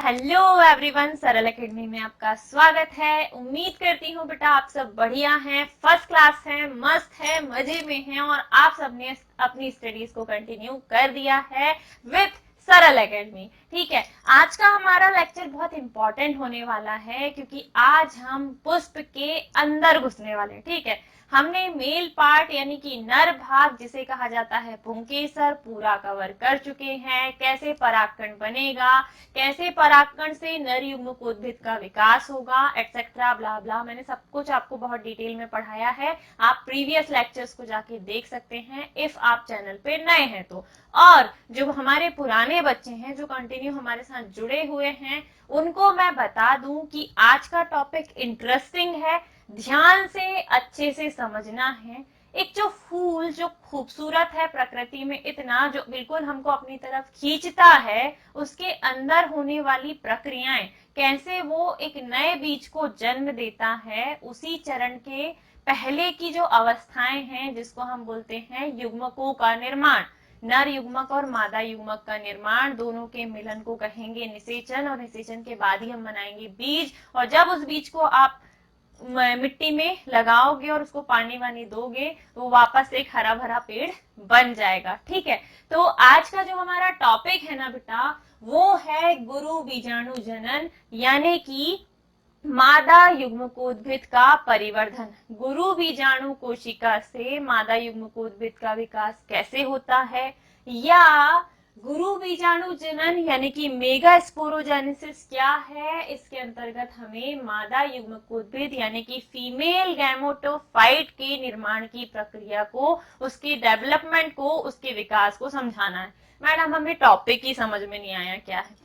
Hello everyone, सरल academy में आपका स्वागत है। उम्मीद करती हूँ बेटा आप सब बढ़िया हैं, फर्स्ट क्लास हैं, मस्त है, मजे में हैं और आप सबने अपनी स्टडीज को कंटिन्यू कर दिया है विथ सरल एकेडमी। ठीक है, आज का हमारा लेक्चर बहुत इंपॉर्टेंट होने वाला है क्योंकि आज हम पुष्प के अंदर घुसने वाले हैं। ठीक है, हमने मेल पार्ट यानी कि नर भाग जिसे कहा जाता है पुंकेसर पूरा कवर कर चुके हैं। कैसे परागकण बनेगा, कैसे परागकण से नर युग्मकोद्भिद का विकास होगा, एटसेट्रा ब्ला ब्ला, मैंने सब कुछ आपको बहुत डिटेल में पढ़ाया है। आप प्रीवियस लेक्चर्स को जाके देख सकते हैं इफ आप चैनल पे नए हैं तो। और जो हमारे पुराने बच्चे हैं जो कंटिन्यू हमारे साथ जुड़े हुए हैं उनको मैं बता दूं कि आज का टॉपिक इंटरेस्टिंग है, ध्यान से अच्छे से समझना है। एक जो फूल जो खूबसूरत है प्रकृति में इतना, जो बिल्कुल हमको अपनी तरफ खींचता है, उसके अंदर होने वाली प्रक्रियाएं, कैसे वो एक नए बीज को जन्म देता है, उसी चरण के पहले की जो अवस्थाएं हैं जिसको हम बोलते हैं युग्मकों का निर्माण, नर युग्मक और मादा युग्मक का निर्माण, दोनों के मिलन को कहेंगे निषेचन, और निषेचन के बाद ही हम बनाएंगे बीज। और जब उस बीज को आप मिट्टी में लगाओगे और उसको पानी वानी दोगे तो वो वापस एक हरा भरा पेड़ बन जाएगा। ठीक है, तो आज का जो हमारा टॉपिक है ना बेटा, वो है गुरु बीजाणु जनन यानी कि मादा युग्मकोद्भिद का परिवर्धन। गुरु बीजाणु कोशिका से मादा युग्मकोद्भिद का विकास कैसे होता है, या गुरु बीजाणु जनन यानी कि मेगा स्पोरोजेनेसिस क्या है, इसके अंतर्गत हमें मादा युग्मकोद्भिद यानी कि फीमेल गैमेटोफाइट के निर्माण की प्रक्रिया को, उसके डेवलपमेंट को, उसके विकास को समझाना है। मैडम हमें टॉपिक ही समझ में नहीं आया, क्या है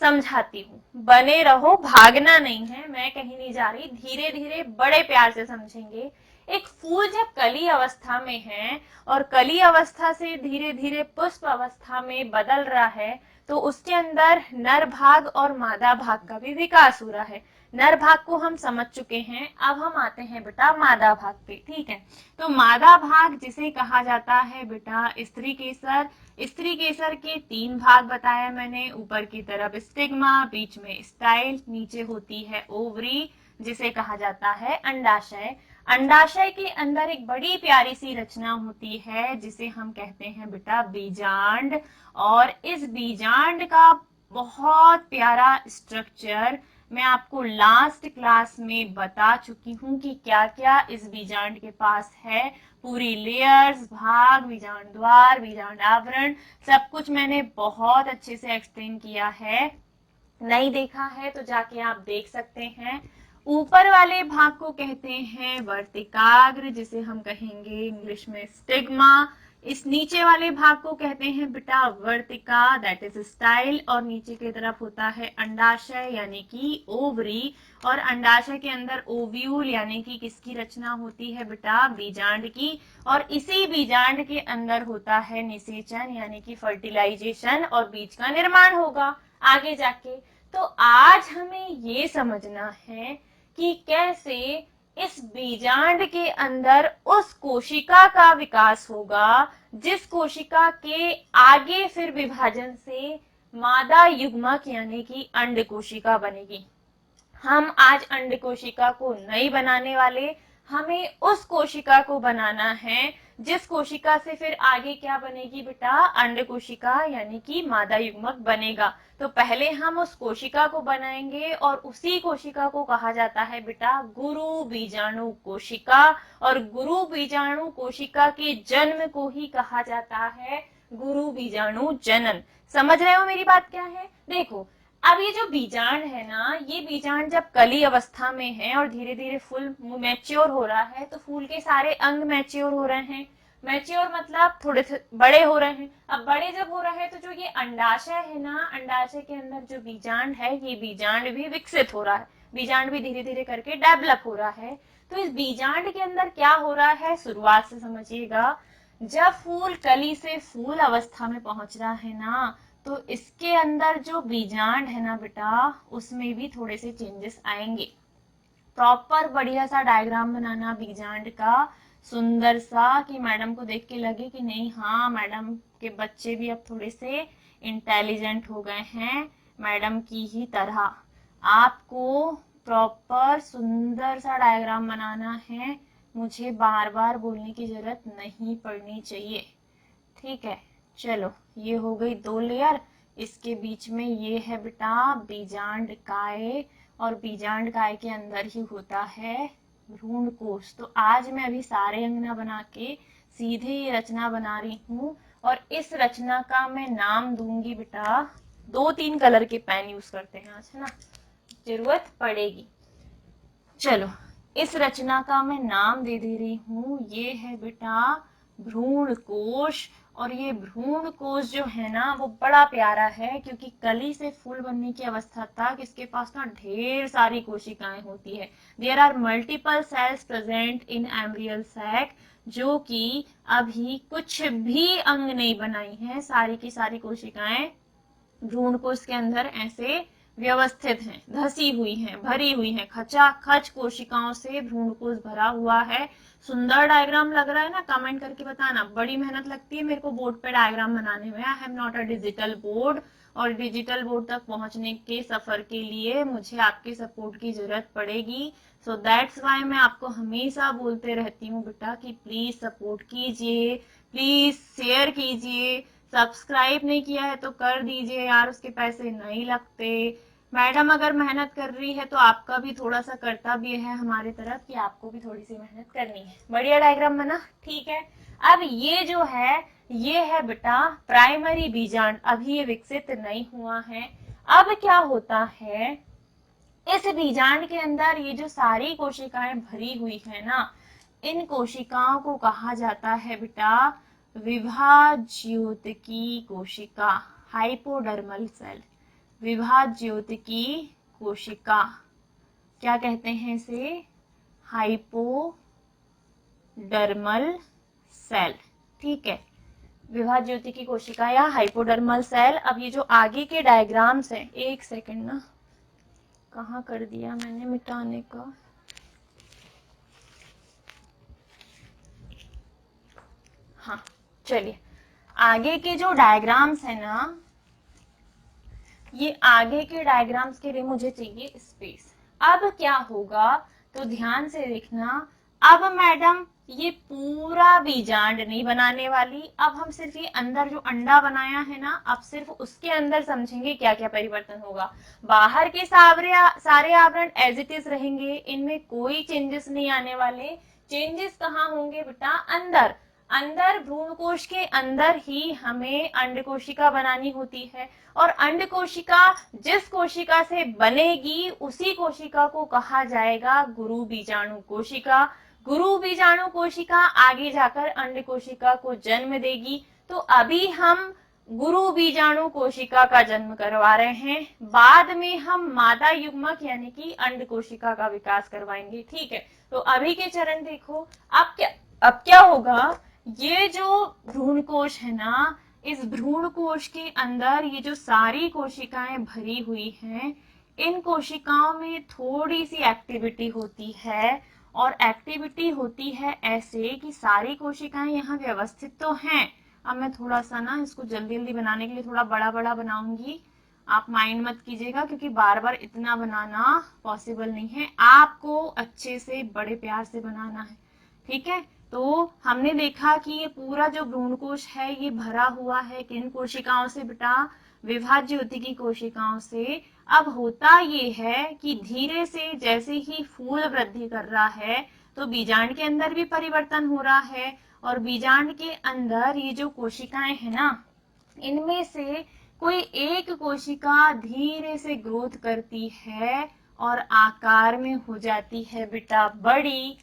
समझाती हूँ, बने रहो, भागना नहीं है, मैं कहीं नहीं जा रही, धीरे धीरे बड़े प्यार से समझेंगे। एक फूल जब कली अवस्था में है और कली अवस्था से धीरे धीरे पुष्प अवस्था में बदल रहा है तो उसके अंदर नर भाग और मादा भाग का भी विकास हो रहा है। नर भाग को हम समझ चुके हैं, अब हम आते हैं बेटा मादा भाग पे। ठीक है, तो मादा भाग जिसे कहा जाता है बेटा स्त्री केसर। स्त्री केसर के 3 भाग बताया मैंने, ऊपर की तरफ स्टिग्मा, बीच में स्टाइल, नीचे होती है ओवरी जिसे कहा जाता है अंडाशय। अंडाशय के अंदर एक बड़ी प्यारी सी रचना होती है जिसे हम कहते हैं बेटा बीजांड, और इस बीजांड का बहुत प्यारा स्ट्रक्चर मैं आपको लास्ट क्लास में बता चुकी हूँ कि क्या क्या इस बीजांड के पास है। पूरी लेयर्स, भाग, बीजांड द्वार, बीजांड आवरण, सब कुछ मैंने बहुत अच्छे से एक्सप्लेन किया है। नहीं देखा है तो जाके आप देख सकते हैं। ऊपर वाले भाग को कहते हैं वर्तिकाग्र जिसे हम कहेंगे इंग्लिश में स्टिग्मा। इस नीचे वाले भाग को कहते हैं बेटा वर्तिका, दैट इज स्टाइल, और नीचे की तरफ होता है अंडाशय यानी कि ओवरी, और अंडाशय के अंदर ओव्यूल यानी कि किसकी रचना होती है बेटा बीजांड की, और इसी बीजांड के अंदर होता है निषेचन यानी कि फर्टिलाइजेशन और बीज का निर्माण होगा आगे जाके। तो आज हमें ये समझना है कि कैसे इस बीजांड के अंदर उस कोशिका का विकास होगा जिस कोशिका के आगे फिर विभाजन से मादा युग्मक यानी कि अंड कोशिका बनेगी। हम आज अंड कोशिका को नहीं बनाने वाले, हमें उस कोशिका को बनाना है जिस कोशिका से फिर आगे क्या बनेगी बेटा अंड कोशिका यानी कि मादा युग्मक बनेगा। तो पहले हम उस कोशिका को बनाएंगे और उसी कोशिका को कहा जाता है बेटा गुरु बीजाणु कोशिका, और गुरु बीजाणु कोशिका के जन्म को ही कहा जाता है गुरु बीजाणु जनन। समझ रहे हो मेरी बात क्या है? देखो, अब ये जो बीजांड है ना, ये बीजांड जब कली अवस्था में है और धीरे धीरे फूल मैच्योर हो रहा है तो फूल के सारे अंग मैच्योर हो रहे हैं। मैच्योर मतलब थोड़े से बड़े हो रहे हैं। अब बड़े जब हो रहे हैं तो जो ये अंडाशय है ना, अंडाशय के अंदर जो बीजांड है, ये बीजांड भी विकसित हो रहा है, बीजांड भी धीरे धीरे करके डेवलप हो रहा है। तो इस बीजांड के अंदर क्या हो रहा है, शुरुआत से समझिएगा। जब फूल कली से फूल अवस्था में पहुंच रहा है ना, तो इसके अंदर जो बीजांड है ना बेटा, उसमें भी थोड़े से चेंजेस आएंगे। प्रॉपर बढ़िया सा डायग्राम बनाना बीजांड का, सुंदर सा, कि मैडम को देख के लगे कि नहीं हाँ मैडम के बच्चे भी अब थोड़े से इंटेलिजेंट हो गए हैं, मैडम की ही तरह आपको प्रॉपर सुंदर सा डायग्राम बनाना है। मुझे बार बार बोलने की जरूरत नहीं पड़नी चाहिए, ठीक है। चलो, ये हो गई 2 लेयर। इसके बीच में ये है बेटा बीजांड काय, और बीजांड काय के अंदर ही होता है भ्रूणकोश। तो आज मैं अभी सारे अंग ना बना के सीधे ये रचना बना रही हूँ, और इस रचना का मैं नाम दूंगी बेटा, 2-3 कलर के पेन यूज करते हैं आज, है ना, जरूरत पड़ेगी। चलो, इस रचना का मैं नाम दे रही हूँ, ये है बेटा भ्रूणकोश। और ये भ्रूणकोश जो है ना वो बड़ा प्यारा है, क्योंकि कली से फूल बनने की अवस्था तक इसके पास ना ढेर सारी कोशिकाएं होती है। There are multiple cells present in embryal sac, जो कि अभी कुछ भी अंग नहीं बनाई है। सारी की सारी कोशिकाएं भ्रूणकोश के अंदर ऐसे व्यवस्थित हैं, धसी हुई हैं, भरी हुई हैं, खचाखच कोशिकाओं से भ्रूणकोश भरा हुआ है। सुंदर डायग्राम लग रहा है ना? कमेंट करके बताना। बड़ी मेहनत लगती है मेरे को बोर्ड पे डायग्राम बनाने में। I am not a digital board, और डिजिटल बोर्ड तक पहुंचने के सफर के लिए मुझे आपके सपोर्ट की जरूरत पड़ेगी। सो दैट्स वाई मैं आपको हमेशा बोलते रहती हूँ बेटा कि प्लीज सपोर्ट कीजिए, प्लीज शेयर कीजिए। सब्सक्राइब नहीं किया है तो कर दीजिए यार, उसके पैसे नहीं लगते। मैडम अगर मेहनत कर रही है तो आपका भी थोड़ा सा कर्तव्य है हमारी तरफ कि आपको भी थोड़ी सी मेहनत करनी है। बढ़िया डायग्राम बना, ठीक है। अब ये जो है ये है बेटा प्राइमरी बीजांड, अभी ये विकसित नहीं हुआ है। अब क्या होता है, इस बीजांड के अंदर ये जो सारी कोशिकाएं भरी हुई है ना, इन कोशिकाओं को कहा जाता है बेटा विभाज्योतिकी कोशिका, हाइपोडर्मल सेल। विभाज्योतिकी कोशिका क्या कहते हैं इसे? हाइपोडर्मल सेल, ठीक है। विभाज्योतिकी कोशिका या हाइपोडर्मल सेल। अब ये जो आगे के डायग्राम्स हैं, एक सेकंड ना, कहाँ कर दिया मैंने मिटाने का? हाँ, चलिए आगे के जो डायग्राम्स है ना, ये आगे के डायग्राम्स के लिए मुझे चाहिए स्पेस। अब क्या होगा तो ध्यान से देखना। अब मैडम ये पूरा बीजांड नहीं बनाने वाली, अब हम सिर्फ ये अंदर जो अंडा बनाया है ना, अब सिर्फ उसके अंदर समझेंगे क्या क्या परिवर्तन होगा। बाहर के सारे आवरण एज इट इज रहेंगे, इनमें कोई चेंजेस नहीं आने वाले। चेंजेस कहाँ होंगे बेटा? अंदर। अंदर भ्रूणकोश के अंदर ही हमें अंड कोशिका बनानी होती है, और अंड कोशिका जिस कोशिका से बनेगी उसी कोशिका को कहा जाएगा गुरु बीजाणु कोशिका। गुरु बीजाणु कोशिका आगे जाकर अंड कोशिका को जन्म देगी। तो अभी हम गुरु बीजाणु कोशिका का जन्म करवा रहे हैं, बाद में हम मादा युग्मक यानी कि अंड कोशिका का विकास करवाएंगे, ठीक है। तो अभी के चरण देखो। अब क्या होगा, ये जो भ्रूणकोश है ना, इस भ्रूणकोश के अंदर ये जो सारी कोशिकाएं भरी हुई हैं, इन कोशिकाओं में थोड़ी सी एक्टिविटी होती है, और एक्टिविटी होती है ऐसे कि सारी कोशिकाएं यहाँ व्यवस्थित तो हैं। अब मैं थोड़ा सा ना इसको जल्दी जल्दी बनाने के लिए थोड़ा बड़ा बड़ा बनाऊंगी, आप माइंड मत कीजिएगा, क्योंकि बार बार इतना बनाना पॉसिबल नहीं है। आपको अच्छे से बड़े प्यार से बनाना है, ठीक है। तो हमने देखा कि ये पूरा जो भ्रूणकोश है ये भरा हुआ है किन कोशिकाओं से बेटा? विभाज्योतिकी कोशिकाओं से। अब होता ये है कि धीरे से जैसे ही फूल वृद्धि कर रहा है तो बीजांड के अंदर भी परिवर्तन हो रहा है, और बीजांड के अंदर ये जो कोशिकाएं है ना, इनमें से कोई एक कोशिका धीरे से ग्रोथ करती है और आकार में हो जाती है बेटा बड़ी।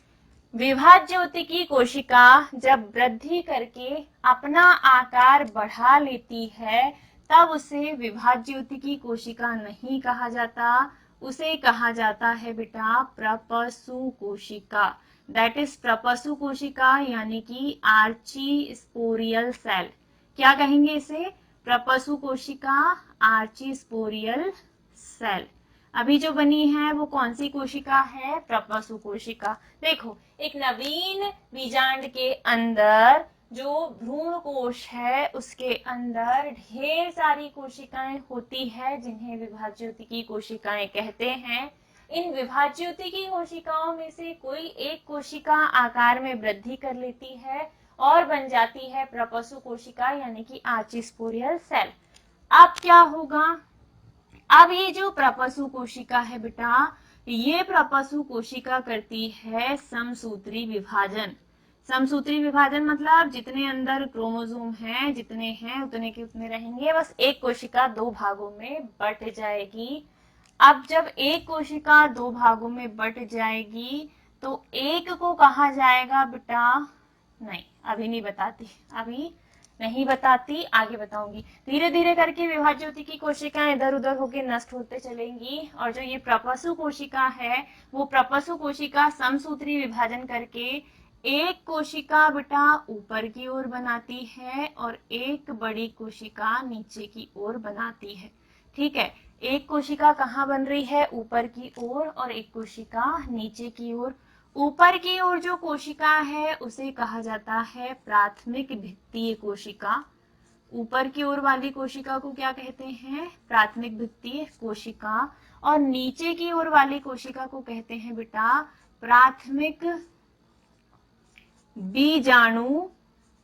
विभाज्योतिकी कोशिका जब वृद्धि करके अपना आकार बढ़ा लेती है, तब उसे विभाज्योतिकी कोशिका नहीं कहा जाता, उसे कहा जाता है बेटा प्रपसु कोशिका। दैट इज प्रपसु कोशिका, यानी कि आर्ची स्पोरियल सेल। क्या कहेंगे इसे? प्रपसु कोशिका, आर्ची स्पोरियल सेल। अभी जो बनी है वो कौन सी कोशिका है? प्रपसु कोशिका। देखो, एक नवीन बीजांड के अंदर जो भ्रूण कोश है उसके अंदर ढेर सारी कोशिकाएं होती है जिन्हें विभाज्योतिकी कोशिकाएं कहते हैं। इन विभाज्योतिकी कोशिकाओं में से कोई एक कोशिका आकार में वृद्धि कर लेती है और बन जाती है प्रपसु कोशिका यानी कि आर्चिस्पोरियल सेल। अब क्या होगा, अब ये जो प्रपसु कोशिका है बेटा, ये प्रपसु कोशिका करती है समसूत्री विभाजन। समसूत्री विभाजन मतलब जितने अंदर क्रोमोसोम हैं जितने हैं उतने के उतने रहेंगे, बस एक कोशिका दो भागों में बट जाएगी। अब जब एक कोशिका दो भागों में बट जाएगी तो एक को कहा जाएगा बेटा, नहीं अभी नहीं बताती, अभी नहीं बताती, आगे बताऊंगी। धीरे धीरे करके विभाज्योतिकी कोशिकाएं इधर उधर होके नष्ट होते चलेंगी और जो ये प्रपसु कोशिका है वो प्रपसु कोशिका समसूत्री विभाजन करके एक कोशिका बेटा ऊपर की ओर बनाती है और एक बड़ी कोशिका नीचे की ओर बनाती है। ठीक है, एक कोशिका कहाँ बन रही है, ऊपर की ओर, और एक कोशिका नीचे की ओर। ऊपर की ओर जो कोशिका है उसे कहा जाता है प्राथमिक भित्तीय कोशिका। ऊपर की ओर वाली कोशिका को क्या कहते हैं, प्राथमिक भित्तीय कोशिका। और नीचे की ओर वाली कोशिका को कहते हैं बेटा प्राथमिक बीजाणु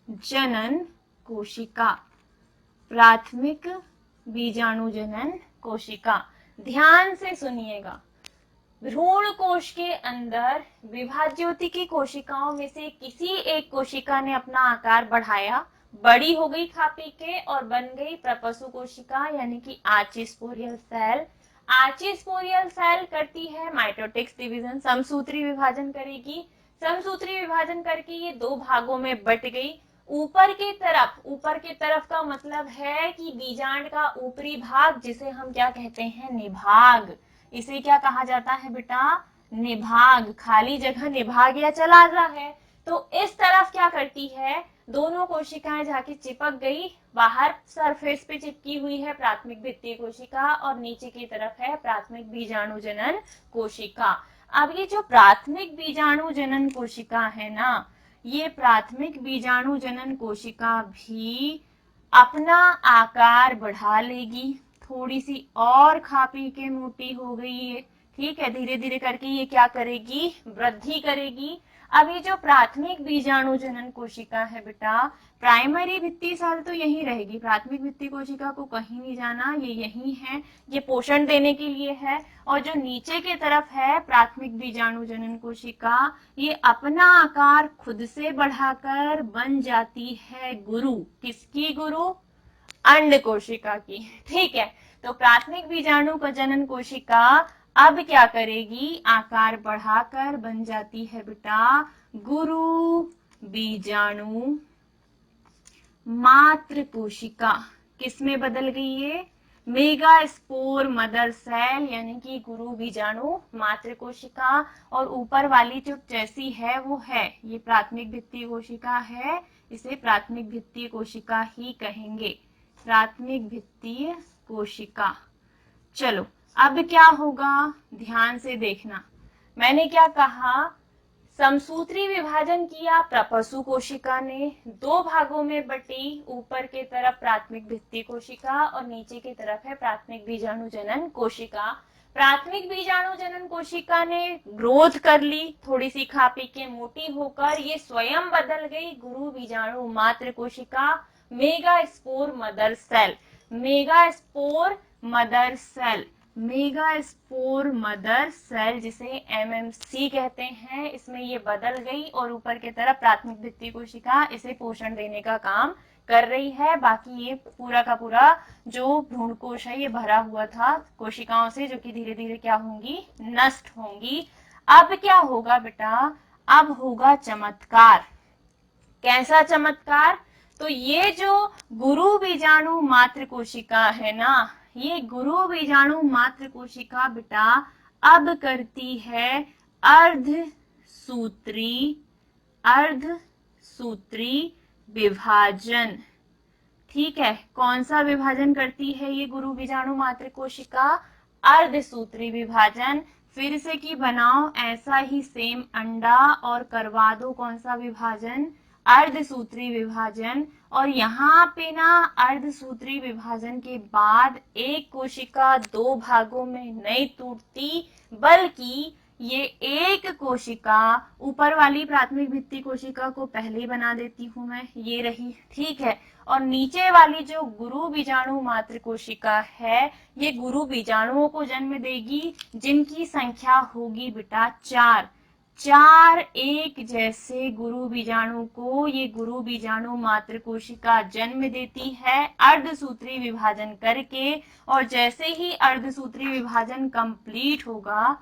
जनन कोशिका। प्राथमिक बीजाणु जनन कोशिका। ध्यान से सुनिएगा, भ्रूण कोश के अंदर विभाज्योतिकी कोशिकाओं में से किसी एक कोशिका ने अपना आकार बढ़ाया, बड़ी हो गई खा पी के और बन गई प्रपसु कोशिका यानी कि आर्चिस्पोरियल सेल। आर्चिस्पोरियल सेल करती है माइटोटिक्स डिवीजन, समसूत्री विभाजन करेगी। समसूत्री विभाजन करके ये दो भागों में बट गई। ऊपर की तरफ का मतलब है कि बीजांड का ऊपरी भाग, जिसे हम क्या कहते हैं, निभाग। इसे क्या कहा जाता है बेटा, निभाग। खाली जगह निभाग या चलाजा है। तो इस तरफ क्या करती है, दोनों कोशिकाएं जाके चिपक गई, बाहर सरफेस पे चिपकी हुई है प्राथमिक भित्तीय कोशिका और नीचे की तरफ है प्राथमिक बीजाणु जनन कोशिका। अब ये जो प्राथमिक बीजाणु जनन कोशिका है ना, ये प्राथमिक बीजाणु जनन कोशिका भी अपना आकार बढ़ा लेगी, थोड़ी सी और खा पी के मोटी हो गई है। ठीक है, धीरे धीरे करके ये क्या करेगी, वृद्धि करेगी। अब ये जो प्राथमिक बीजाणु जनन कोशिका है बेटा, प्राइमरी भित्ति सेल तो यही रहेगी, प्राथमिक भित्ति कोशिका को कहीं नहीं जाना, ये यही है, ये पोषण देने के लिए है। और जो नीचे की तरफ है प्राथमिक बीजाणु जनन कोशिका, ये अपना आकार खुद से बढ़ाकर बन जाती है गुरु। किसकी गुरु, अंड कोशिका की। ठीक है, तो प्राथमिक बीजाणु का जनन कोशिका अब क्या करेगी, आकार बढ़ाकर बन जाती है बेटा गुरु बीजाणु मात्र कोशिका। किसमें बदल गई ये, मेगा स्पोर मदर सेल यानी कि गुरु बीजाणु मात्र कोशिका। और ऊपर वाली जो जैसी है वो है, ये प्राथमिक भित्तीय कोशिका है, इसे प्राथमिक भित्तीय कोशिका ही कहेंगे, प्राथमिक भित्तीय कोशिका। चलो अब क्या होगा, ध्यान से देखना। मैंने क्या कहा, समसूत्री विभाजन किया प्रपसु कोशिका ने, दो भागों में बटी, ऊपर के तरफ प्राथमिक भित्तीय कोशिका और नीचे की तरफ है प्राथमिक बीजाणु जनन कोशिका। प्राथमिक बीजाणु जनन कोशिका ने ग्रोथ कर ली, थोड़ी सी खा पी के मोटी होकर ये स्वयं बदल गई गुरु बीजाणु मात्र कोशिका, megaspore mother cell. Megaspore mother cell, megaspore mother cell जिसे एमएमसी कहते हैं, इसमें ये बदल गई और ऊपर की तरफ प्राथमिक भित्तीय कोशिका इसे पोषण देने का काम कर रही है। बाकी ये पूरा का पूरा जो भ्रूण कोश है ये भरा हुआ था कोशिकाओं से, जो कि धीरे धीरे क्या होंगी, नष्ट होंगी। अब क्या होगा बेटा, अब होगा चमत्कार। कैसा चमत्कार, तो ये जो गुरु बीजाणु मात्र कोशिका है ना, ये गुरु बीजाणु मात्र कोशिका बेटा अब करती है अर्धसूत्री विभाजन। ठीक है, कौन सा विभाजन करती है ये गुरु बीजाणु मात्र कोशिका, अर्धसूत्री विभाजन। फिर से कि बनाओ ऐसा ही सेम अंडा और करवा दो कौन सा विभाजन, अर्धसूत्री विभाजन, और यहाँ पे ना अर्धसूत्री विभाजन के बाद एक कोशिका दो भागों में नहीं टूटती, बल्कि ये एक कोशिका ऊपर वाली प्राथमिक भित्ति कोशिका को पहले बना देती हूं मैं, ये रही, ठीक है। और नीचे वाली जो गुरु बीजाणु मात्र कोशिका है, ये गुरु बीजाणुओं को जन्म देगी, जिनकी संख्या होगी बेटा 4। 4 एक जैसे गुरु बीजाणु को ये गुरु बीजाणु मात्र कोशिका जन्म देती है अर्धसूत्री विभाजन करके। और जैसे ही अर्धसूत्री विभाजन कंप्लीट होगा,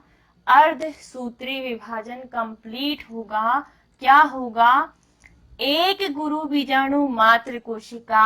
अर्धसूत्री विभाजन कंप्लीट होगा, क्या होगा, एक गुरु बीजाणु मात्र कोशिका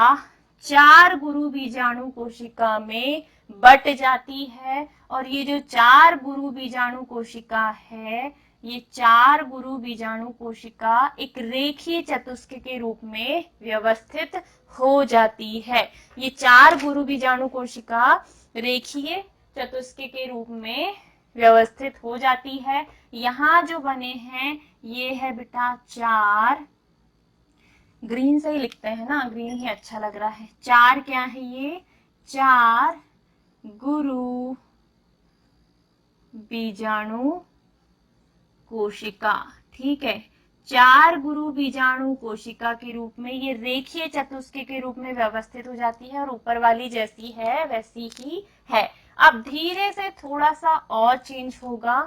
4 गुरु बीजाणु कोशिका में बट जाती है। और ये जो 4 गुरु बीजाणु कोशिका है, ये 4 गुरु बीजाणु कोशिका एक रेखीय चतुष्क के रूप में व्यवस्थित हो जाती है। ये 4 गुरु बीजाणु कोशिका रेखीय चतुष्क के रूप में व्यवस्थित हो जाती है। यहाँ जो बने हैं ये है बेटा 4, ग्रीन से ही लिखते हैं ना, ग्रीन ही अच्छा लग रहा है। 4 क्या है ये, 4 गुरु बीजाणु कोशिका, ठीक है। 4 गुरु बीजाणु कोशिका के रूप में ये रेखीय चतुष्क के रूप में व्यवस्थित हो जाती है, और ऊपर वाली जैसी है वैसी ही है। अब धीरे से थोड़ा सा और चेंज होगा।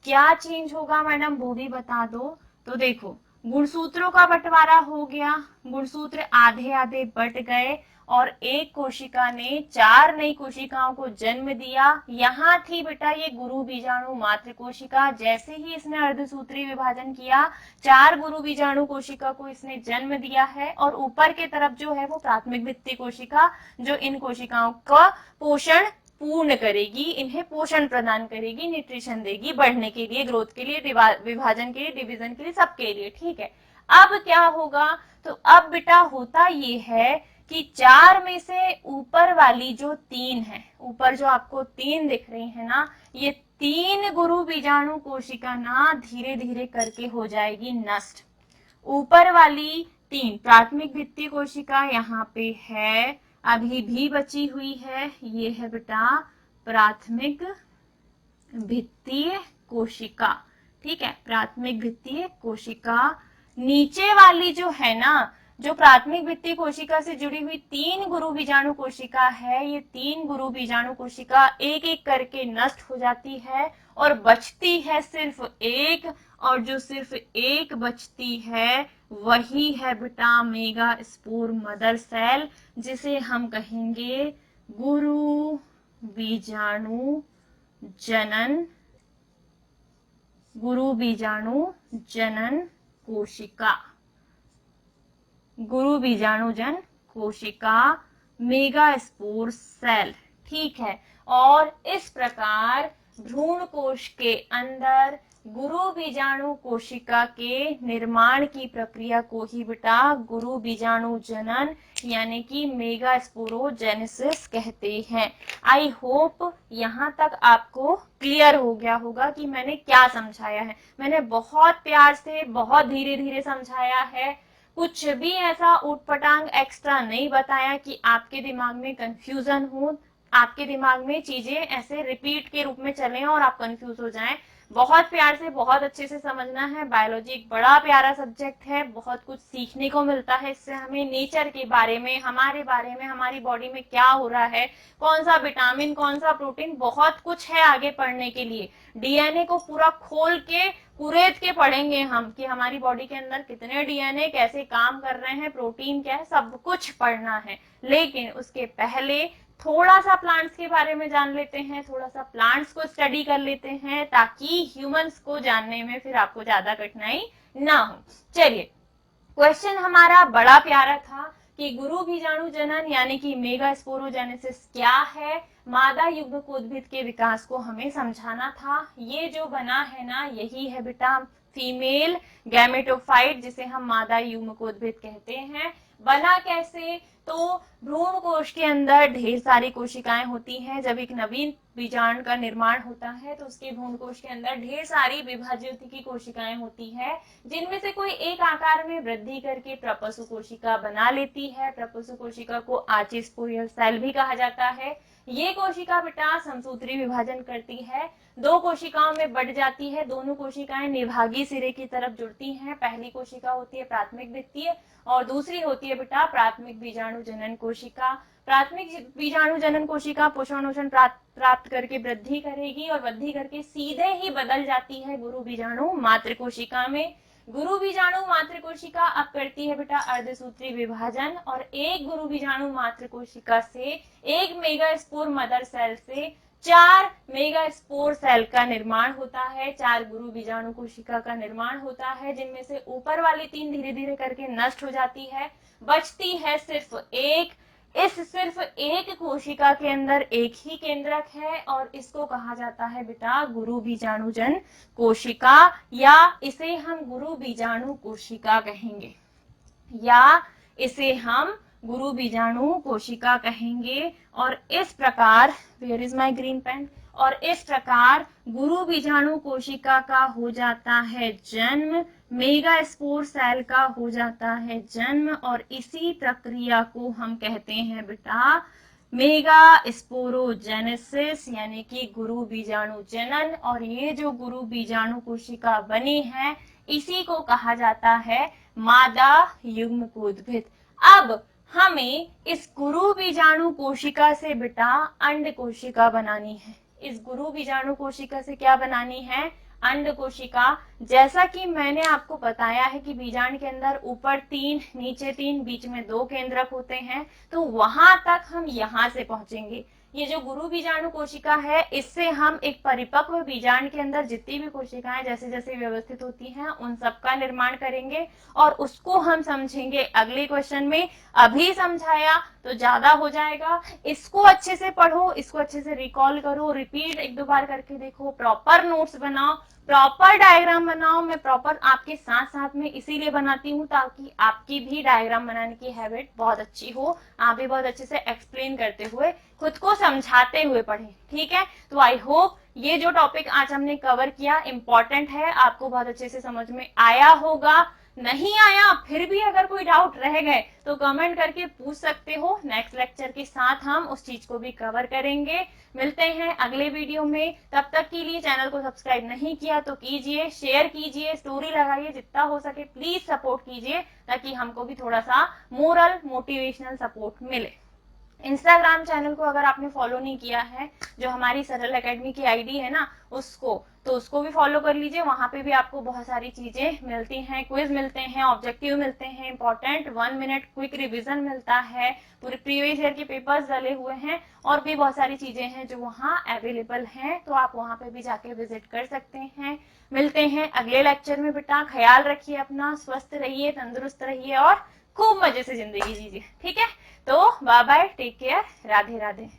क्या चेंज होगा मैडम, वो भी बता दो। तो देखो, गुणसूत्रों का बंटवारा हो गया, गुणसूत्र आधे आधे बट गए, और एक कोशिका ने 4 नई कोशिकाओं को जन्म दिया। यहाँ थी बेटा ये गुरु बीजाणु मात्र कोशिका, जैसे ही इसने अर्धसूत्री विभाजन किया, 4 गुरु बीजाणु कोशिका को इसने जन्म दिया है। और ऊपर के तरफ जो है वो प्राथमिक भित्ति कोशिका, जो इन कोशिकाओं का पोषण पूर्ण करेगी, इन्हें पोषण प्रदान करेगी, न्यूट्रिशन देगी बढ़ने के लिए, ग्रोथ के लिए, विभाजन के लिए, डिवीजन के लिए, सबके लिए, ठीक है। अब क्या होगा, तो अब बेटा होता ये है कि 4 में से ऊपर वाली जो 3 है, ऊपर जो आपको 3 दिख रही है ना, ये 3 गुरु बीजाणु कोशिका ना धीरे धीरे करके हो जाएगी नष्ट। ऊपर वाली 3 प्राथमिक भित्ति कोशिका यहाँ पे है, अभी भी बची हुई है, ये है बेटा प्राथमिक भित्तीय कोशिका, ठीक है, प्राथमिक भित्तीय कोशिका। नीचे वाली जो है ना, जो प्राथमिक भित्ति कोशिका से जुड़ी हुई 3 गुरु बीजाणु कोशिका है, ये 3 गुरु बीजाणु कोशिका एक एक करके नष्ट हो जाती है, और बचती है सिर्फ एक, और जो सिर्फ एक बचती है वही है बेटा मेगा स्पोर मदर सेल, जिसे हम कहेंगे गुरु बीजाणु जनन, गुरु बीजाणु जनन कोशिका, गुरु बीजाणुजन कोशिका, मेगा स्पोर सेल, ठीक है। और इस प्रकार भ्रूण कोश के अंदर गुरु बीजाणु कोशिका के निर्माण की प्रक्रिया को ही बेटा गुरु बीजाणु जनन यानी कि मेगा स्पोरोजेनेसिस कहते हैं। आई होप यहाँ तक आपको क्लियर हो गया होगा कि मैंने क्या समझाया है। मैंने बहुत प्यार से बहुत धीरे धीरे समझाया है, कुछ भी ऐसा उटपटांग एक्स्ट्रा नहीं बताया कि आपके दिमाग में कंफ्यूजन हो, आपके दिमाग में चीजें ऐसे रिपीट के रूप में चलें और आप कंफ्यूज हो जाएं। बहुत प्यार से बहुत अच्छे से समझना है। बायोलॉजी एक बड़ा प्यारा सब्जेक्ट है, बहुत कुछ सीखने को मिलता है इससे। हमें नेचर के बारे में, हमारे बारे में, हमारी बॉडी में क्या हो रहा है, कौन सा विटामिन, कौन सा प्रोटीन, बहुत कुछ है आगे पढ़ने के लिए। डीएनए को पूरा खोल के कुरेद के पढ़ेंगे हम कि हमारी बॉडी के अंदर कितने डीएनए कैसे काम कर रहे हैं, प्रोटीन क्या है, सब कुछ पढ़ना है। लेकिन उसके पहले थोड़ा सा प्लांट्स के बारे में जान लेते हैं, थोड़ा सा प्लांट्स को स्टडी कर लेते हैं, ताकि ह्यूमंस को जानने में फिर आपको ज्यादा कठिनाई ना हो। चलिए, क्वेश्चन हमारा बड़ा प्यारा था कि गुरु बीजाणु जनन यानी कि मेगा स्पोरोजेनेसिस क्या है। मादा युग्मकोद्भिद के विकास को हमें समझाना था। ये जो बना है ना, यही है बेटा फीमेल गैमेटोफाइट, जिसे हम मादा युग्मकोद्भिद कहते हैं। बना कैसे? तो भ्रूण कोश के अंदर ढेर सारी कोशिकाएं होती हैं। जब एक नवीन बीजाणु का निर्माण होता है तो उसके भ्रूण कोश के अंदर ढेर सारी विभाज्य की कोशिकाएं होती है, जिनमें से कोई एक आकार में वृद्धि करके प्रपसु कोशिका बना लेती है। प्रपसु कोशिका को आर्चिस्पोरियल सेल भी कहा जाता है। ये कोशिका बेटा समसूत्री विभाजन करती है, दो कोशिकाओं में बढ़ जाती है। दोनों कोशिकाएं निभागी सिरे की तरफ जुड़ती हैं। पहली कोशिका होती है प्राथमिक द्वितीय और दूसरी होती है बेटा प्राथमिक बीजाणु जनन कोशिका। प्राथमिक बीजाणु जनन कोशिका पोषण प्राप्त करके वृद्धि करेगी और वृद्धि करके सीधे ही बदल जाती है गुरु बीजाणु मातृ कोशिका में। गुरु बीजाणु मातृ कोशिका अब करती है बेटा अर्धसूत्री विभाजन और एक गुरु बीजाणु मातृ कोशिका से, एक मेगास्पोर मदर सेल से 4 मेगास्पोर सेल का निर्माण होता है। 4 गुरु बीजाणु कोशिका का निर्माण होता है, जिनमें से ऊपर वाली 3 धीरे धीरे करके नष्ट हो जाती है। बचती है सिर्फ एक। इस सिर्फ एक कोशिका के अंदर एक ही केंद्रक है और इसको कहा जाता है बेटा गुरु बीजाणुजन कोशिका, या इसे हम गुरु बीजाणु कोशिका कहेंगे, या इसे हम गुरु बीजाणु कोशिका कहेंगे। और इस प्रकार, where is my green pen, और इस प्रकार गुरु बीजाणु कोशिका का हो जाता है जन्म, मेगास्पोर सेल का हो जाता है जन्म, और इसी प्रक्रिया को हम कहते हैं बेटा मेगास्पोरोजेनेसिस, यानी कि गुरु बीजाणु जनन। और ये जो गुरु बीजाणु कोशिका बनी है, इसी को कहा जाता है मादा युग्मकोद्भिद। अब हमें इस गुरु बीजाणु कोशिका से बेटा अंड कोशिका बनानी है। इस गुरु बीजाणु कोशिका से क्या बनानी है? अंड कोशिका। जैसा कि मैंने आपको बताया है कि बीजांड के अंदर ऊपर 3, नीचे 3, बीच में 2 केंद्रक होते हैं, तो वहां तक हम यहां से पहुंचेंगे। ये जो गुरु बीजाणु कोशिका है, इससे हम एक परिपक्व बीजांड के अंदर जितनी भी कोशिकाएं जैसे जैसे व्यवस्थित होती हैं, उन सब का निर्माण करेंगे और उसको हम समझेंगे अगले क्वेश्चन में। अभी समझाया तो ज्यादा हो जाएगा, इसको अच्छे से पढ़ो, इसको अच्छे से रिकॉल करो, रिपीट 1-2 बार करके देखो, प्रॉपर नोट्स बनाओ, प्रॉपर डायग्राम बनाओ। मैं प्रॉपर आपके साथ साथ में इसीलिए बनाती हूँ ताकि आपकी भी डायग्राम बनाने की हैबिट बहुत अच्छी हो, आप भी बहुत अच्छे से एक्सप्लेन करते हुए, खुद को समझाते हुए पढ़ें, ठीक है। तो आई होप ये जो टॉपिक आज हमने कवर किया इम्पोर्टेंट है, आपको बहुत अच्छे से समझ में आया होगा। नहीं आया, फिर भी अगर कोई डाउट रह गए तो कमेंट करके पूछ सकते हो। नेक्स्ट लेक्चर के साथ हम उस चीज को भी कवर करेंगे। मिलते हैं अगले वीडियो में, तब तक के लिए चैनल को सब्सक्राइब नहीं किया तो कीजिए, शेयर कीजिए, स्टोरी लगाइए, जितना हो सके प्लीज सपोर्ट कीजिए ताकि हमको भी थोड़ा सा मोरल मोटिवेशनल सपोर्ट मिले। इंस्टाग्राम चैनल को अगर आपने फॉलो नहीं किया है, जो हमारी सरल एकेडमी की आईडी है ना, उसको भी फॉलो कर लीजिए। वहां पे भी आपको बहुत सारी चीजें मिलती हैं, क्विज मिलते हैं, ऑब्जेक्टिव मिलते हैं, इंपॉर्टेंट 1 मिनट क्विक रिवीजन मिलता है, पूरे प्रीवियस ईयर के पेपर्स डले हुए हैं और भी बहुत सारी चीजें हैं जो वहाँ अवेलेबल हैं, तो आप वहां पे भी जाके विजिट कर सकते हैं। मिलते हैं अगले लेक्चर में बेटा, ख्याल रखिए अपना, स्वस्थ रहिए, तंदुरुस्त रहिए और खूब मजे से जिंदगी जीजिए, ठीक है। तो bye bye, take care, Radhe Radhe.